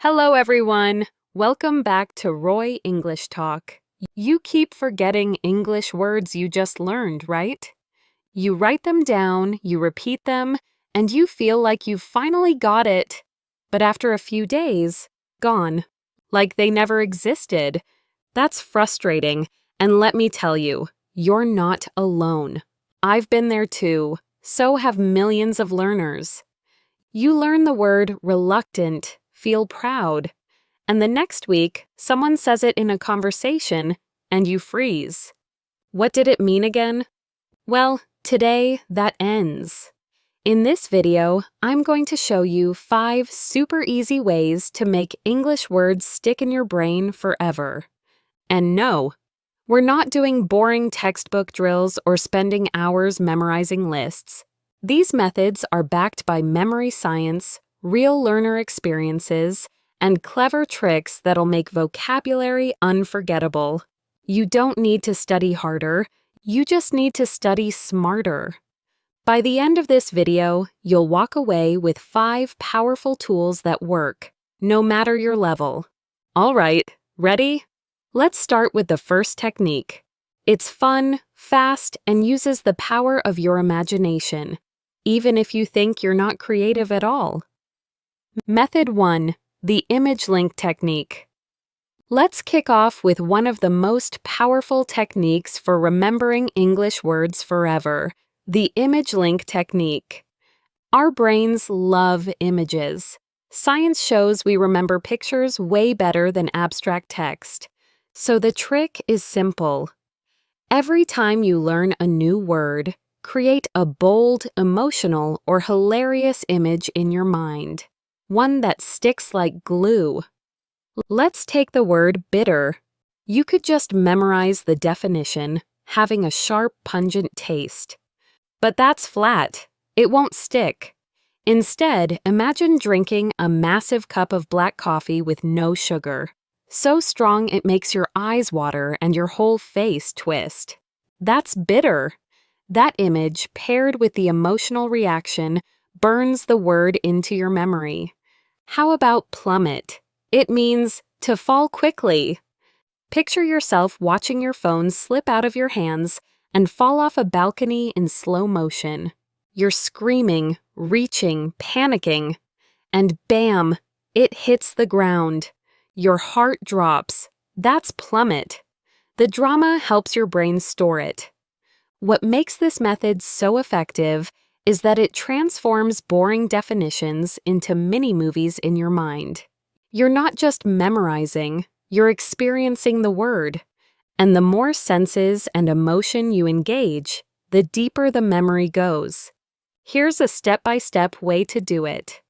Hello, everyone. Welcome back to Roy English Talk. You keep forgetting English words you just learned, right? You write them down, you repeat them, and you feel like you've finally got it. But after a few days, gone. Like they never existed. That's frustrating, and let me tell you, you're not alone. I've been there too. So have millions of learners. You learn the word reluctant, feel proud, and the next week, someone says it in a conversation, and you freeze. What did it mean again? Well, today, that ends. In this video, I'm going to show you 5 super easy ways to make English words stick in your brain forever. And no, we're not doing boring textbook drills or spending hours memorizing lists. These methods are backed by memory science, real learner experiences, and clever tricks that'll make vocabulary unforgettable. You don't need to study harder, you just need to study smarter. By the end of this video, you'll walk away with 5 powerful tools that work, no matter your level. All right, ready? Let's start with the first technique. It's fun, fast, and uses the power of your imagination, even if you think you're not creative at all. Method 1. The image link technique. Let's kick off with one of the most powerful techniques for remembering English words forever, the image link technique. Our brains love images. Science shows we remember pictures way better than abstract text. So the trick is simple. Every time you learn a new word, create a bold, emotional, or hilarious image in your mind. One that sticks like glue. Let's take the word bitter. You could just memorize the definition, having a sharp, pungent taste. But that's flat. It won't stick. Instead, imagine drinking a massive cup of black coffee with no sugar. So strong it makes your eyes water and your whole face twist. That's bitter. That image, paired with the emotional reaction, burns the word into your memory. How about plummet? It means to fall quickly. Picture yourself watching your phone slip out of your hands and fall off a balcony in slow motion. You're screaming, reaching, panicking, and bam, it hits the ground. Your heart drops. That's plummet. The drama helps your brain store it. What makes this method so effective is that it transforms boring definitions into mini-movies in your mind. You're not just memorizing, you're experiencing the word. And the more senses and emotion you engage, the deeper the memory goes. Here's a step-by-step way to do it.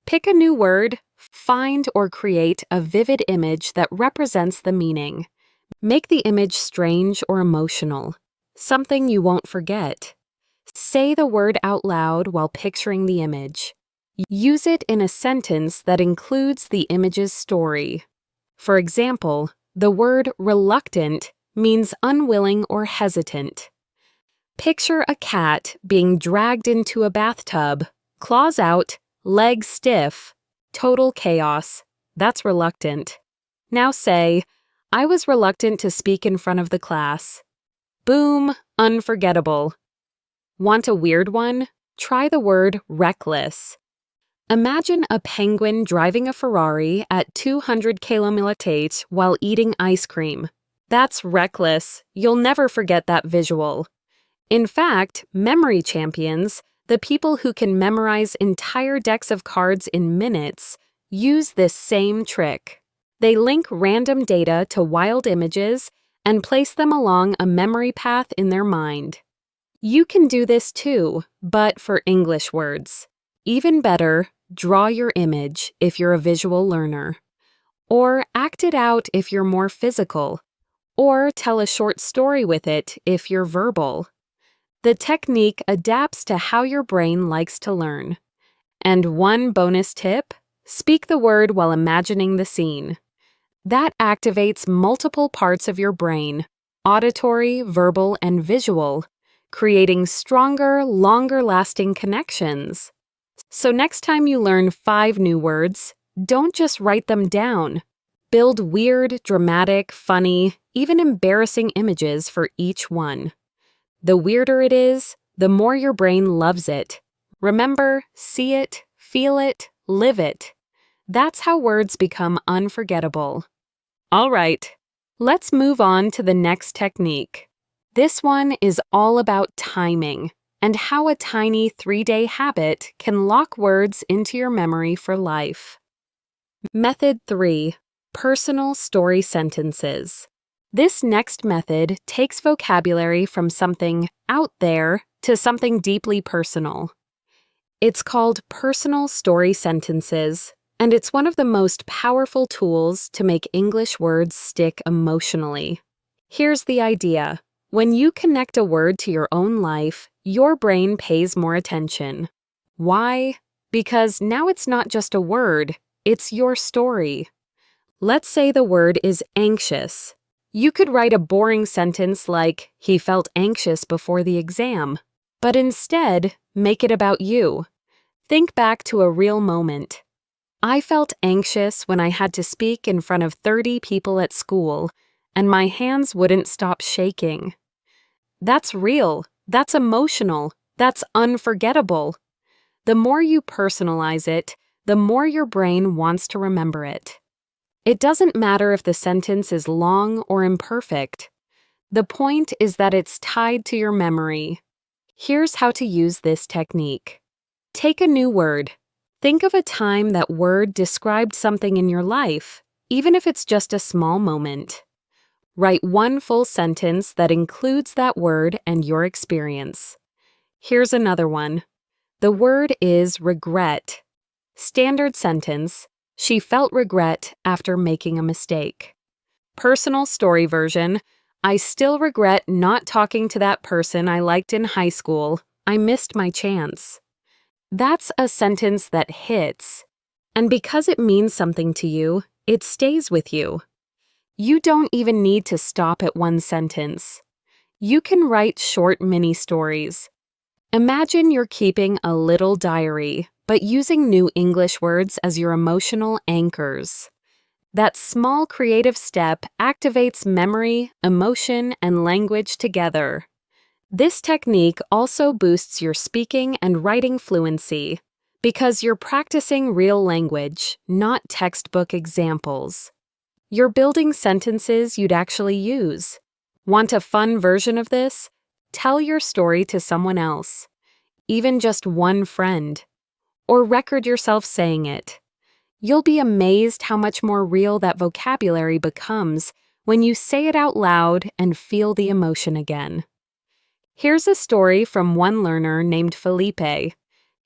Pick a new word, find or create a vivid image that represents the meaning. Make the image strange or emotional, something you won't forget. Say the word out loud while picturing the image. Use it in a sentence that includes the image's story. For example, the word reluctant means unwilling or hesitant. Picture a cat being dragged into a bathtub, claws out, legs stiff, total chaos. That's reluctant. Now say, I was reluctant to speak in front of the class. Boom, unforgettable. Want a weird one? Try the word reckless. Imagine a penguin driving a Ferrari at 200 km/h while eating ice cream. That's reckless. You'll never forget that visual. In fact, memory champions, the people who can memorize entire decks of cards in minutes, use this same trick. They link random data to wild images and place them along a memory path in their mind. You can do this too, but for English words. Even better, draw your image if you're a visual learner. Or act it out if you're more physical. Or tell a short story with it if you're verbal. The technique adapts to how your brain likes to learn. And one bonus tip, speak the word while imagining the scene. That activates multiple parts of your brain, auditory, verbal, and visual, creating stronger, longer-lasting connections. So next time you learn 5 new words, Don't just write them down. Build weird, dramatic, funny, even embarrassing images for each one. The weirder it is, the more your brain loves it. Remember, see it, feel it, live it. That's how words become unforgettable. All right, let's move on to the next technique. This one is all about timing and how a tiny 3-day habit can lock words into your memory for life. Method 3. Personal story sentences. This next method takes vocabulary from something out there to something deeply personal. It's called personal story sentences, and it's one of the most powerful tools to make English words stick emotionally. Here's the idea. When you connect a word to your own life, your brain pays more attention. Why? Because now it's not just a word, it's your story. Let's say the word is anxious. You could write a boring sentence like, he felt anxious before the exam, but instead, make it about you. Think back to a real moment. I felt anxious when I had to speak in front of 30 people at school, and my hands wouldn't stop shaking. That's real, that's emotional, that's unforgettable. The more you personalize it, the more your brain wants to remember it. It doesn't matter if the sentence is long or imperfect. The point is that it's tied to your memory. Here's how to use this technique. Take a new word. Think of a time that word described something in your life, even if it's just a small moment. Write one full sentence that includes that word and your experience. Here's another one. The word is regret. Standard sentence. She felt regret after making a mistake. Personal story version. I still regret not talking to that person I liked in high school. I missed my chance. That's a sentence that hits. And because it means something to you, it stays with you. You don't even need to stop at one sentence. You can write short mini stories. Imagine you're keeping a little diary, but using new English words as your emotional anchors. That small creative step activates memory, emotion, and language together. This technique also boosts your speaking and writing fluency because you're practicing real language, not textbook examples. You're building sentences you'd actually use. Want a fun version of this? Tell your story to someone else, even just one friend, or record yourself saying it. You'll be amazed how much more real that vocabulary becomes when you say it out loud and feel the emotion again. Here's a story from one learner named Felipe.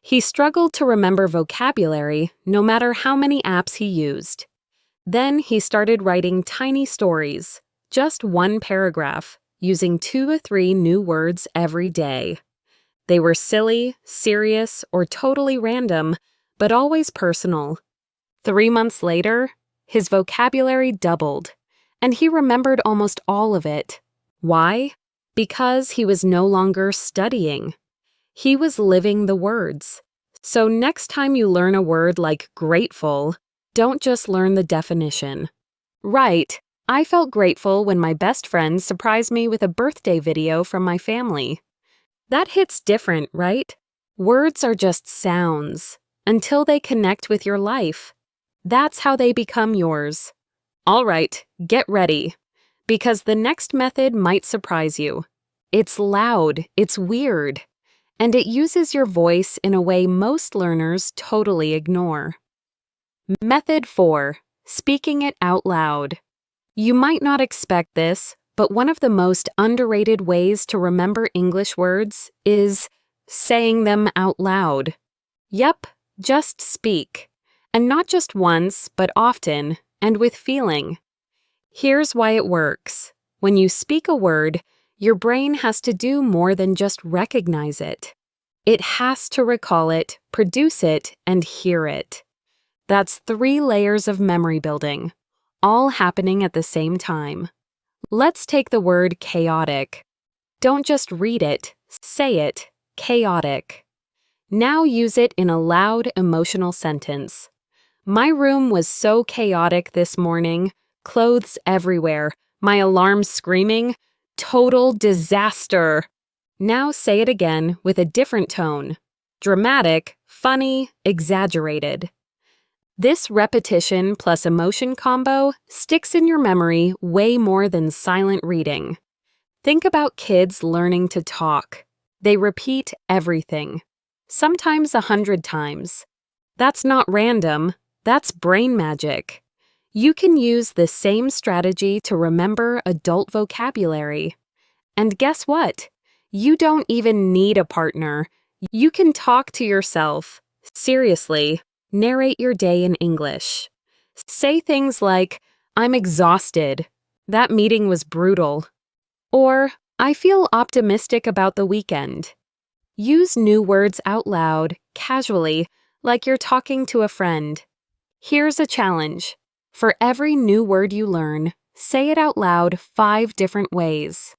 He struggled to remember vocabulary no matter how many apps he used. Then he started writing tiny stories, just one paragraph, using 2 or 3 new words every day. They were silly, serious, or totally random, but always personal. 3 months later, his vocabulary doubled, and he remembered almost all of it. Why? Because he was no longer studying. He was living the words. So next time you learn a word like grateful, don't just learn the definition. Right, I felt grateful when my best friend surprised me with a birthday video from my family. That hits different, right? Words are just sounds, until they connect with your life. That's how they become yours. All right, get ready, because the next method might surprise you. It's loud, it's weird, and it uses your voice in a way most learners totally ignore. Method 4. Speaking it out loud. You might not expect this, but one of the most underrated ways to remember English words is saying them out loud. Yep, just speak. And not just once, but often, and with feeling. Here's why it works. When you speak a word, your brain has to do more than just recognize it. It has to recall it, produce it, and hear it. That's 3 layers of memory building, all happening at the same time. Let's take the word chaotic. Don't just read it, say it, chaotic. Now use it in a loud, emotional sentence. My room was so chaotic this morning. Clothes everywhere. My alarm screaming. Total disaster. Now say it again with a different tone. Dramatic, funny, exaggerated. This repetition plus emotion combo sticks in your memory way more than silent reading. Think about kids learning to talk. They repeat everything, sometimes 100 times. That's not random, that's brain magic. You can use the same strategy to remember adult vocabulary. And guess what? You don't even need a partner. You can talk to yourself. Seriously, narrate your day in English. Say things like, "I'm exhausted. That meeting was brutal." Or, "I feel optimistic about the weekend." Use new words out loud, casually, like you're talking to a friend. Here's a challenge. For every new word you learn, say it out loud 5 different ways.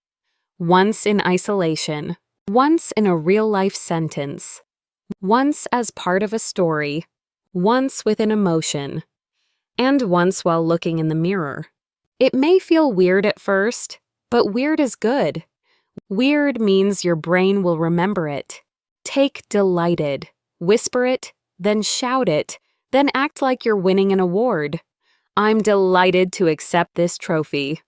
Once in isolation, once in a real-life sentence, once as part of a story, once with an emotion, and once while looking in the mirror. It may feel weird at first, but weird is good. Weird means your brain will remember it. Take delighted, whisper it, then shout it, then act like you're winning an award. I'm delighted to accept this trophy.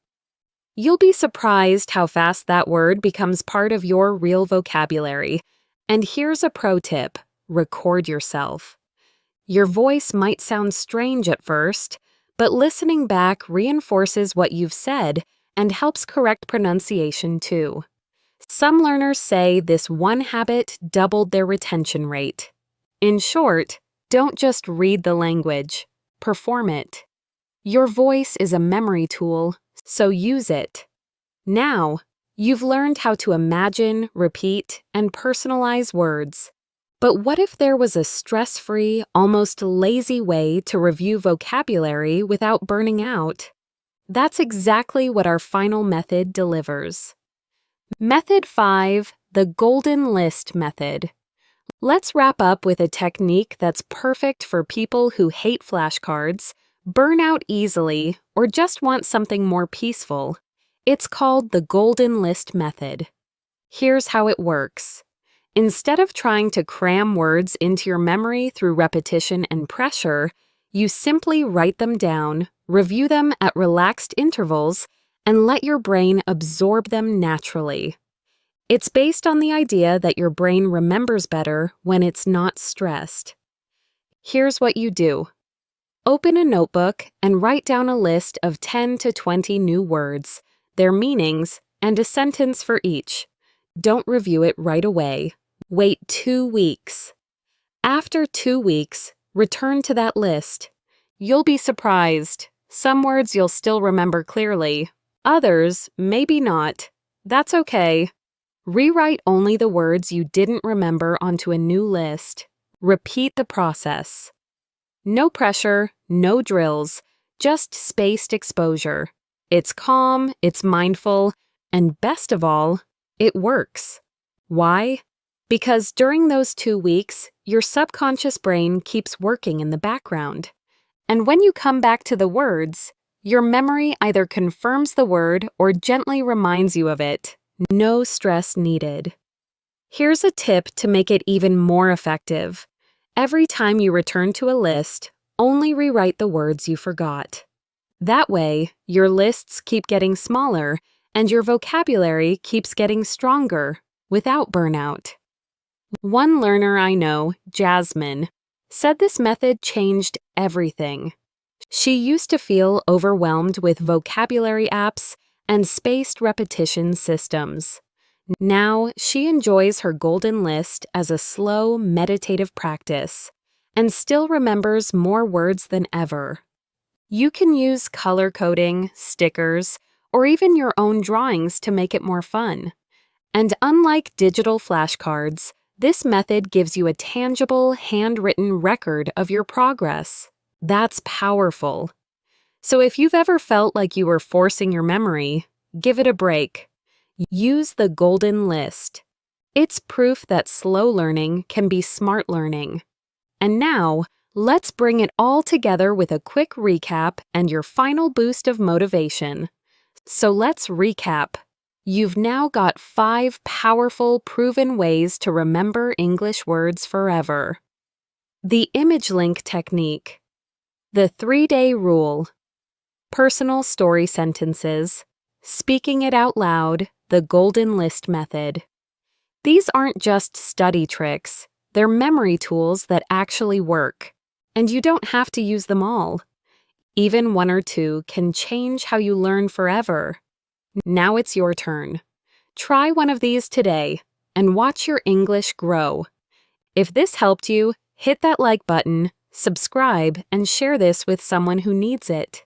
You'll be surprised how fast that word becomes part of your real vocabulary. And here's a pro tip: record yourself. Your voice might sound strange at first, but listening back reinforces what you've said and helps correct pronunciation too. Some learners say this one habit doubled their retention rate. In short, don't just read the language, perform it. Your voice is a memory tool, so use it. Now, you've learned how to imagine, repeat, and personalize words. But what if there was a stress-free, almost lazy way to review vocabulary without burning out? That's exactly what our final method delivers. Method 5, the Golden List method. Let's wrap up with a technique that's perfect for people who hate flashcards, burn out easily, or just want something more peaceful. It's called the Golden List method. Here's how it works. Instead of trying to cram words into your memory through repetition and pressure, you simply write them down, review them at relaxed intervals, and let your brain absorb them naturally. It's based on the idea that your brain remembers better when it's not stressed. Here's what you do. Open a notebook and write down a list of 10 to 20 new words, their meanings, and a sentence for each. Don't review it right away. Wait 2 weeks. After 2 weeks, return to that list. You'll be surprised. Some words you'll still remember clearly. Others, maybe not. That's okay. Rewrite only the words you didn't remember onto a new list. Repeat the process. No pressure, no drills, just spaced exposure. It's calm, it's mindful, and best of all, it works. Why? Because during those 2 weeks, your subconscious brain keeps working in the background. And when you come back to the words, your memory either confirms the word or gently reminds you of it. No stress needed. Here's a tip to make it even more effective. Every time you return to a list, only rewrite the words you forgot. That way, your lists keep getting smaller and your vocabulary keeps getting stronger without burnout. One learner I know, Jasmine, said this method changed everything. She used to feel overwhelmed with vocabulary apps and spaced repetition systems. Now, she enjoys her golden list as a slow, meditative practice and still remembers more words than ever. You can use color coding, stickers, or even your own drawings to make it more fun. And unlike digital flashcards, this method gives you a tangible, handwritten record of your progress. That's powerful. So if you've ever felt like you were forcing your memory, give it a break. Use the Golden List. It's proof that slow learning can be smart learning. And now, Let's bring it all together with a quick recap and your final boost of motivation. So let's recap. You've now got 5 powerful, proven ways to remember English words forever. The image link technique. The 3-day rule. Personal story sentences. Speaking it out loud. The golden list method. These aren't just study tricks. They're memory tools that actually work. And you don't have to use them all. Even 1 or 2 can change how you learn forever. Now it's your turn. Try one of these today and watch your English grow. If this helped you, hit that like button, subscribe, and share this with someone who needs it.